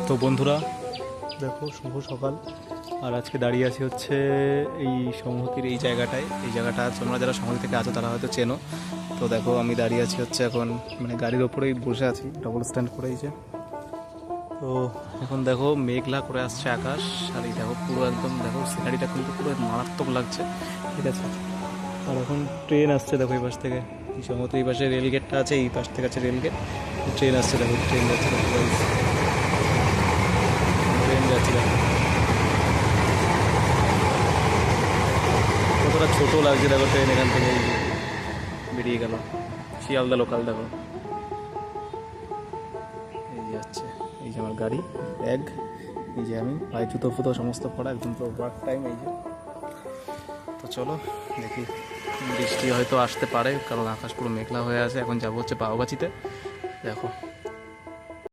তো বন্ধুরা দেখো, শুভ সকাল। আর আজকে দাঁড়িয়ে আছি হচ্ছে এই সংহতির এই জায়গাটায়। এই জায়গাটা তোমরা যারা সংহতি থেকে আছো তারা হয়তো চেনো। তো দেখো আমি দাঁড়িয়ে আছি হচ্ছে এখন, মানে গাড়ির ওপরেই বসে আছি, ডবল স্ট্যান্ড করে এই যে। তো এখন দেখো মেঘলা করে আসছে আকাশ, আর এই দেখো পুরো একদম দেখো সিনারিটা কিন্তু পুরো মারাত্মক লাগছে, ঠিক আছে। আর এখন ট্রেন আসছে দেখো এই পাশ থেকে, এই সংহতি এই পাশে রেল গেটটা আছে, এই পাশ থেকে আছে রেল গেট। ট্রেন আসছে দেখো, ট্রেন যাচ্ছে দেখো guys। ট্রেন যাচ্ছে দেখো, কতটা ছোট লাগছে দেখো ট্রেন এখান থেকে এই যে বেরিয়ে গেল। শিয়ালদা লোকাল দেখো, এই যে যাচ্ছে। এই যে আমার গাড়ি, ব্যাগ, এই যে আমি পায়ে জুতো ফুতো সমস্ত পড়া, একদম তো ওয়ার্ক টাইম এই যে। তো চলো দেখি, বৃষ্টি হয়তো আসতে পারে কারণ আকাশ পুরো মেঘলা হয়ে আছে। এখন যাবো হচ্ছে বাউগাছিতে, দেখো।